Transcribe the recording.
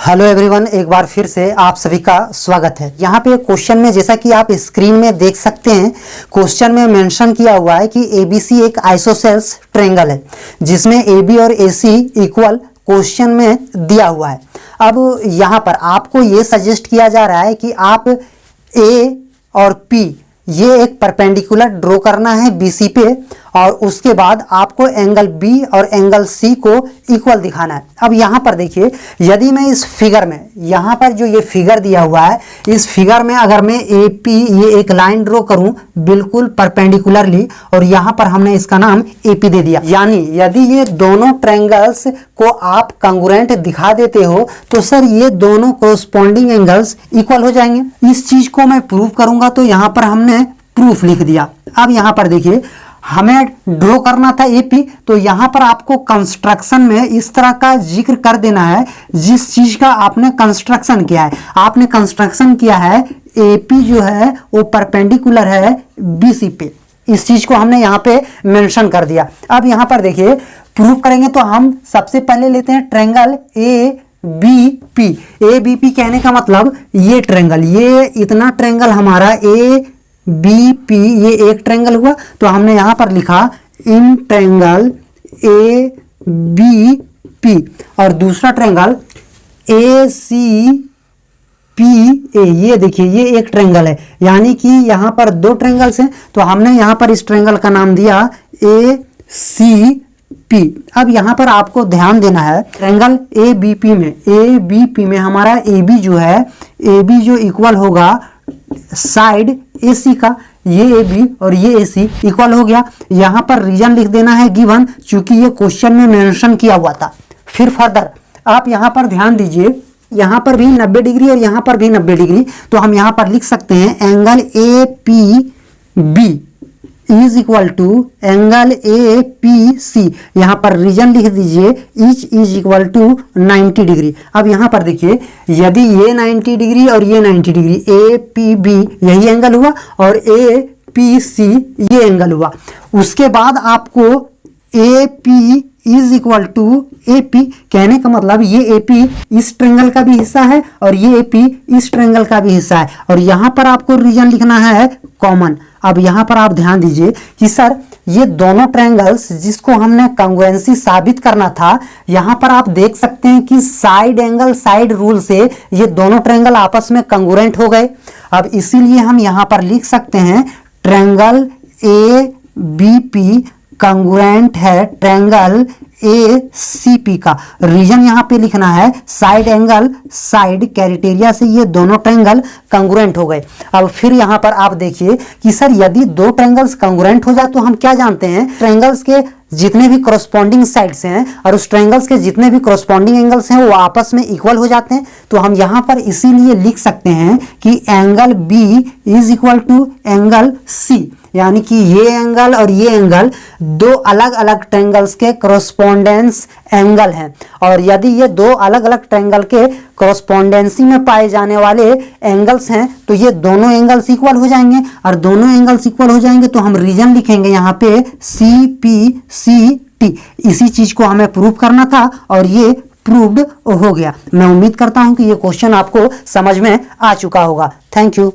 Hello everyone, एक बार फिर से आप सभी का स्वागत है। यहाँ पे क्वेश्चन में जैसा कि आप स्क्रीन में देख सकते हैं, क्वेश्चन में मेंशन किया हुआ है कि एबीसी एक आइसोसेल्स ट्रायंगल है जिसमें एबी और एसी इक्वल क्वेश्चन में दिया हुआ है। अब यहाँ पर आपको ये सजेस्ट किया जा रहा है कि आप ए और पी ये एक परपेंडिकुलर ड्रॉ करना है बीसी पे और उसके बाद आपको एंगल बी और एंगल सी को इक्वल दिखाना है। अब यहाँ पर देखिए, यदि मैं इस फिगर में, यहाँ पर जो ये फिगर दिया हुआ है, इस फिगर में अगर मैं ए पी ये एक लाइन ड्रॉ करूं बिल्कुल परपेंडिकुलरली और यहाँ पर हमने इसका नाम ए पी दे दिया, यानी यदि ये दोनों ट्रायंगल्स को आप कंग्रुएंट दिखा देते हो तो सर ये दोनों कोरस्पॉन्डिंग एंगल्स इक्वल हो जाएंगे। इस चीज को मैं प्रूव करूंगा तो यहाँ पर हमने प्रूफ लिख दिया। अब यहाँ पर देखिए, हमें ड्रॉ करना था एपी, तो यहाँ पर आपको कंस्ट्रक्शन में इस तरह का जिक्र कर देना है जिस चीज का आपने कंस्ट्रक्शन किया है। आपने कंस्ट्रक्शन किया है एपी जो है वो परपेंडिकुलर है बीसी पे, इस चीज को हमने यहाँ पे मेंशन कर दिया। अब यहाँ पर देखिए, प्रूफ करेंगे तो हम सबसे पहले लेते हैं triangle A B P. A B P कहने का मतलब ये ट्रायंगल, ये इतना ट्रायंगल हमारा ए बी पी ये एक ट्रायंगल हुआ, तो हमने यहां पर लिखा in triangle A B P, और दूसरा triangle A C P A, ये देखिए ये एक ट्रायंगल है, यानी कि यहां पर दो ट्रायंगल्स हैं, तो हमने यहां पर इस ट्रायंगल का नाम दिया ए सी पी। अब यहां पर आपको ध्यान देना है, ट्रायंगल ए बी पी में हमारा ए बी जो है, ए बी जो इक्वल होगा साइड AC का, ये AB और ये AC इक्वल हो गया। यहाँ पर रीजन लिख देना है गिवन, चूंकि ये क्वेश्चन में मेंशन किया हुआ था। फिर फर्दर आप यहाँ पर ध्यान दीजिए, यहाँ पर भी 90 डिग्री और यहाँ पर भी 90 डिग्री, तो हम यहाँ पर लिख सकते हैं angle APB is equal to angle APC। यहाँ पर रीजन लिख दीजिए each is equal to 90 degree. अब यहाँ पर देखिए, यदि ये 90 डिग्री और ये 90 डिग्री, APB यही एंगल हुआ और APC ये एंगल हुआ। उसके बाद आपको AP is equal to AP, कहने का मतलब ये AP इस ट्रायंगल का भी हिस्सा है और ये AP इस ट्रायंगल का भी हिस्सा है, और यहाँ पर आपको रीजन लिखना है कॉमन। अब यहाँ पर आप ध्यान दीजिए कि सर ये दोनों ट्रायंगल्स जिसको हमने कंग्रुएंसी साबित करना था, यहाँ पर आप देख सकते हैं कि साइड एंगल साइड रूल से ये दोनों ट्रायंगल आपस में कंग्रुएंट हो गए। अब इसीलिए हम यहाँ पर लिख सकते हैं ट्रायंगल ABP कंग्रुएंट है ट्रायंगल ACP का। रीजन यहाँ पे लिखना है साइड एंगल साइड क्राइटेरिया से ये दोनों ट्रायंगल कंग्रुएंट हो गए। अब फिर यहाँ पर आप देखिए कि सर यदि दो ट्रायंगल्स कंग्रुएंट हो जाए तो हम क्या जानते हैं, ट्रायंगल्स के जितने भी कॉरस्पॉन्डिंग साइड्स हैं और उस ट्रायंगल्स के जितने भी कॉरस्पॉन्डिंग एंगल्स हैं वो आपस में इक्वल हो जाते हैं। तो हम यहाँ पर इसीलिए लिख सकते हैं कि angle B is equal to angle C, यानी कि ये एंगल और ये एंगल दो अलग अलग ट्रायंगल्स के कॉरस्पॉन्डेंस एंगल हैं, और यदि ये दो अलग अलग ट्रायंगल के कॉरस्पॉन्डेंसी में पाए जाने वाले एंगल्स हैं तो ये दोनों एंगल्स इक्वल हो जाएंगे, और दोनों एंगल्स इक्वल हो जाएंगे तो हम रीजन लिखेंगे यहाँ पे CPCT। इसी चीज को हमें प्रूव करना था और ये प्रूव्ड हो गया। मैं उम्मीद करता हूं कि ये क्वेश्चन आपको समझ में आ चुका होगा। Thank you.